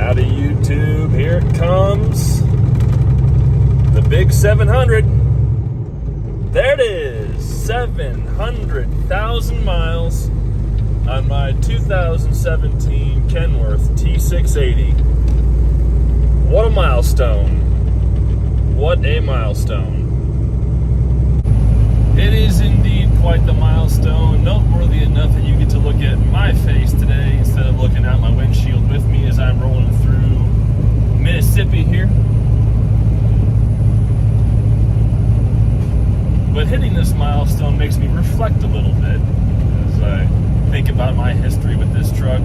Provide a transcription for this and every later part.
Howdy YouTube, here it comes. The big 700. There it is, 700,000 miles on my 2017 Kenworth T680. What a milestone. What a milestone. It is indeed quite the milestone, noteworthy enough that you get to look at my face today instead of looking out my windshield with me as I'm rolling through Mississippi here. But hitting this milestone makes me reflect a little bit as I think about my history with this truck.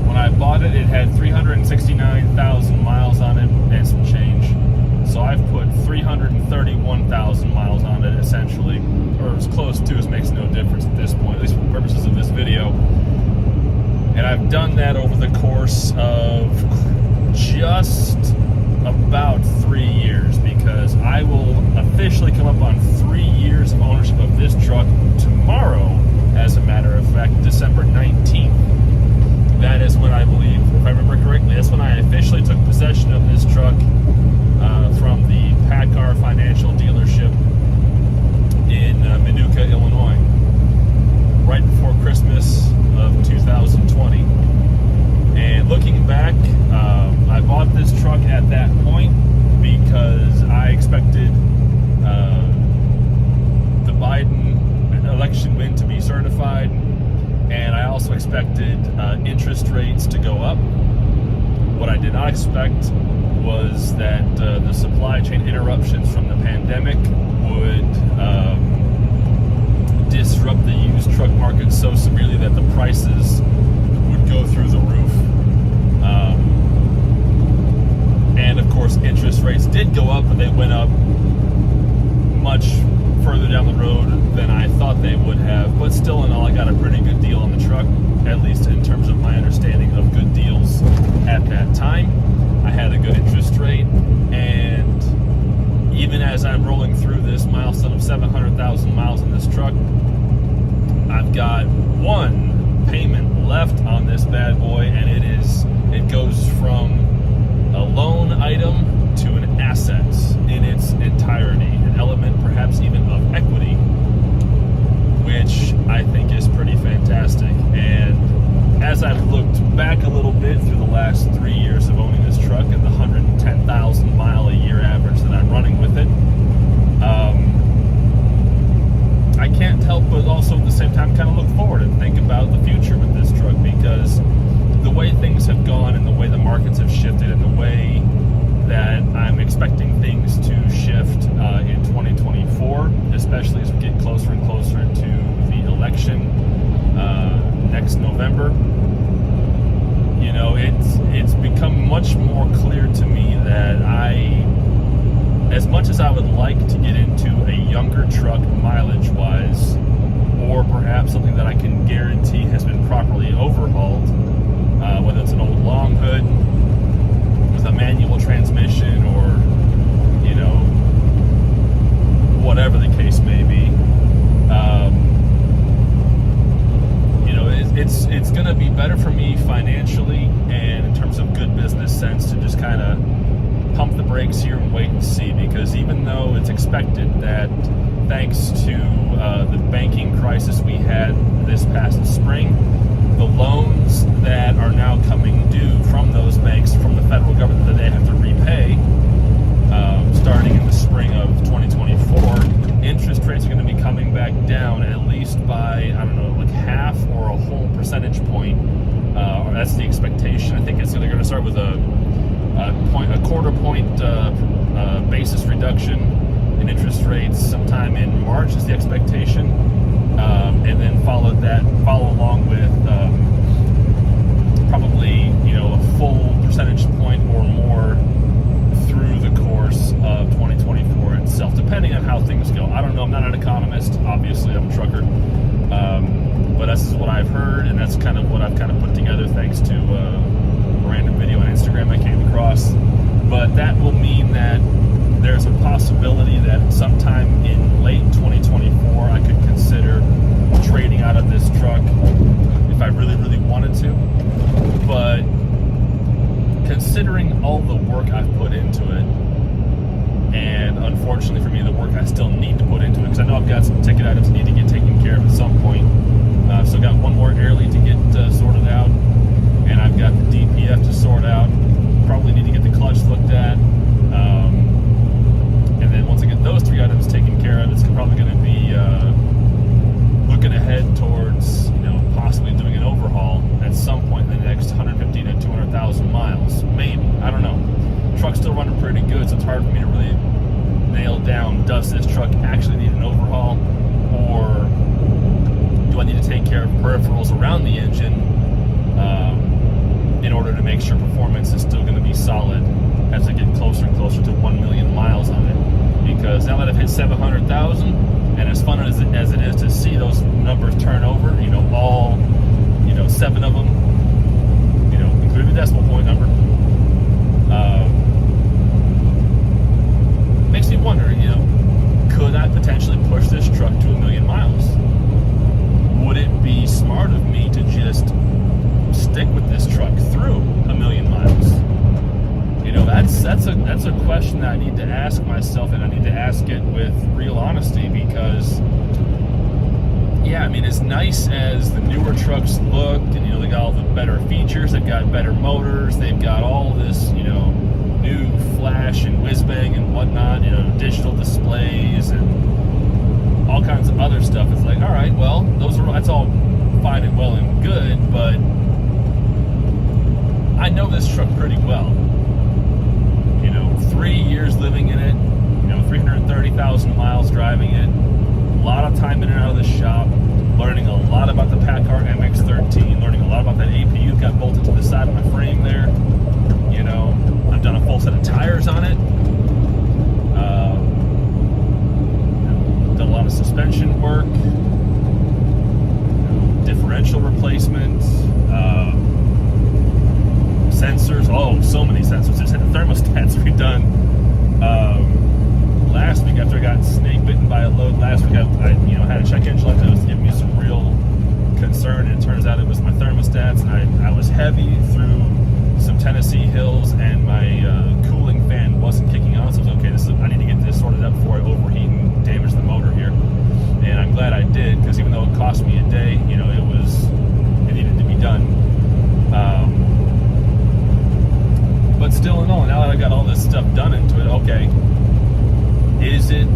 When I bought it, it had 369,000 miles on it and some change. So I've put 331,000 miles on it, essentially, or as close to as makes no difference at this point, at least for the purposes of this video. And I've done that over the course of just about 3 years, because I will officially come up on 3 years of ownership of this truck tomorrow, as a matter of fact, December 19th. That is when I believe, if I remember correctly, that's when I officially took possession of this truck from the PACCAR financial dealership in Minooka, Illinois, right before Christmas of 2020. And looking back, I bought this truck at that point because I expected the Biden election win to be certified, and I also expected interest rates to go up. What I did not expect was that the supply chain interruptions from the pandemic would disrupt the used truck market so severely that the prices would go through the roof. And of course, interest rates did go up, but they went up much further down the road than I thought they would have. But still in all, I got a pretty good deal on the truck, at least in terms of my understanding of good deals at that time. I had a good interest rate, and even as I'm rolling through this milestone of 700,000 miles in this truck, I've got one payment left on this bad boy, and it goes from a loan item to an asset in its entirety, an element perhaps even of equity, which I think is pretty fantastic. And as I've looked back a little bit through the last 3 years of owning this truck and the 110,000 mile a year average that I'm running with it, I can't help but also at the same time kind of look forward and think about the future with this truck, because the way things have gone and the way the markets have shifted and the way that I'm expecting things to shift in 2024, especially as we get closer and closer to the election next November. You know, it's become much more clear to me that as much as I would like to get into a younger truck mileage-wise, or perhaps something that I can guarantee has been properly overhauled, whether it's an old long hood with a manual transmission, or, you know, whatever the case may be, you know, it's going to be better for me financially and in terms of good business sense to just kind of pump the brakes here and wait and see, because even though it's expected that thanks to the banking crisis we had this past spring, the loans that are now coming due from those banks, from the federal government, that they have to repay starting in the spring of 2024, interest rates are going to be coming back down at least by, I don't know, like half or a whole percentage point. Or that's the expectation. I think it's going to start with a quarter point basis reduction in interest rates sometime in March is the expectation, and then follow along with probably, you know, a full percentage point or more through the course of 2024 itself, depending on how things go. I don't know. I'm not an economist. Obviously, I'm a trucker, but this is what I've heard, and that's kind of what I've kind of put together thanks to a random video on Instagram I came across. But that will mean that there's a possibility that sometime in late 2024 I could consider trading out of this truck if I really, really wanted to. But considering all the work I've put into it, and unfortunately for me, the work I still need to put into it, because I know I've got some ticket items that need to get taken care of at some point. I've still got one more air lead to get sorted out, and I've got the DPF to sort out. Probably need to get the clutch looked at. And then once I get those three items taken care of, it's probably going to be looking ahead towards, possibly doing an overhaul at some point in the next 150 to 200,000 miles. Maybe. I don't know. Truck's still running pretty good, so it's hard for me to really nail down, does this truck actually need an overhaul, or do I need to take care of peripherals around the engine in order to make sure performance is still going to be solid as I get closer and closer to 1 million miles on it? Because now that I've hit 700,000, and as fun as it is to see those numbers turn over, all 7 of them, including the decimal point number, makes me wonder, could I potentially push this truck to 1 million miles? Would it be smart of me to just stick with this truck through 1 million miles? That's a question that I need to ask myself, and I need to ask it with real honesty, because as nice as the newer trucks look, and they got all the better features, they've got better motors, they've got all this new flash and whiz bang and whatnot, digital displays and all kinds of other stuff. It's like, all right, well, that's all fine and well and good, but I know this truck pretty well. 3 years living in it, 330,000 miles driving it, a lot of time in and out of the shop, learning a lot about the PACCAR MX-13, learning a lot about that APU that got bolted to the side of my frame there. I've done a full set of tires on it. Done a lot of suspension work, differential replacement, sensors. Oh, so many sensors. Just had the thermostats redone last week after I got snake bitten by a load last week. I had a check engine light that was giving me some real concern, and it turns out it was my thermostats, and I was heavy through some Tennessee hills, and my cooling fan wasn't kicking on, so I was okay. I need to get this sorted out before I overheat and damage the motor here. And I'm glad I did, because even though it cost me a day, it needed to be done. But still in all, now that I got all this stuff done into it, okay, is it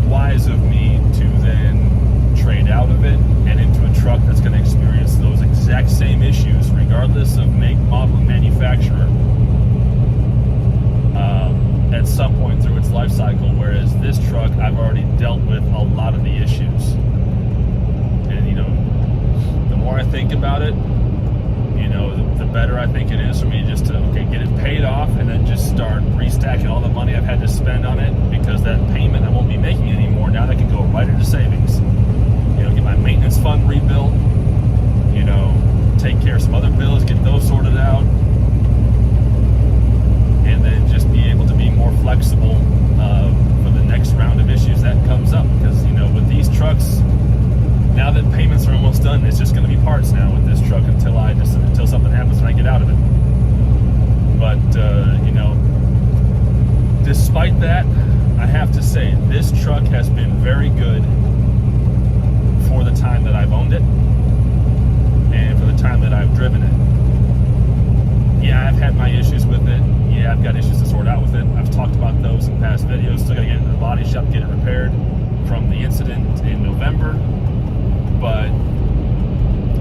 wise of me to then trade out of it and into a truck that's going to experience those exact same issues, regardless of make, model, and manufacturer, at some point through its life cycle? Whereas this truck, I've already dealt with a lot of the issues. And, the more I think about it, the better I think it is for me just to, get it paid off and then just start restacking all the money I've had to spend on it, because that payment I won't be making anymore. Now that can go right into savings. Get my maintenance fund rebuilt, take care of some other bills, get those sorted out, and then just be able to be more flexible for the next round of issues that comes up. Because, with these trucks, now that payments are almost done, it's just going to be parts now with this truck until something happens and I get out of it. But, despite that, I have to say, this truck has been very good for the time that I've owned it and for the time that I've driven it. Yeah, I've had my issues with it. Yeah, I've got issues to sort out with it. I've talked about those in past videos. Still got to get it in the body shop, get it repaired from the incident in November. But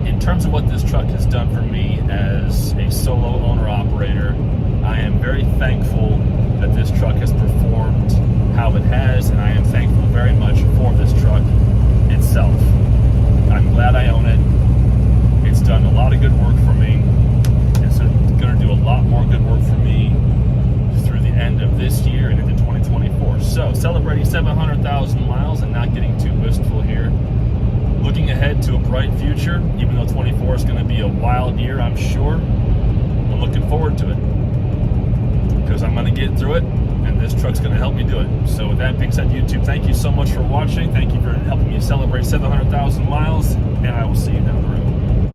in terms of what this truck has done for me as a solo owner-operator, I am very thankful that this truck has performed how it has, and I am thankful very much for this truck itself. I'm glad I own it. It's done a lot of good work for me. It's going to do a lot more good work for me through the end of this year and into 2024. So, celebrating 700,000 miles and not getting too wistful here. Looking ahead to a bright future, even though 24 is going to be a wild year, I'm sure. I'm looking forward to it, because I'm going to get through it, and this truck's going to help me do it. So with that being said, YouTube, thank you so much for watching. Thank you for helping me celebrate 700,000 miles, and I will see you down the road.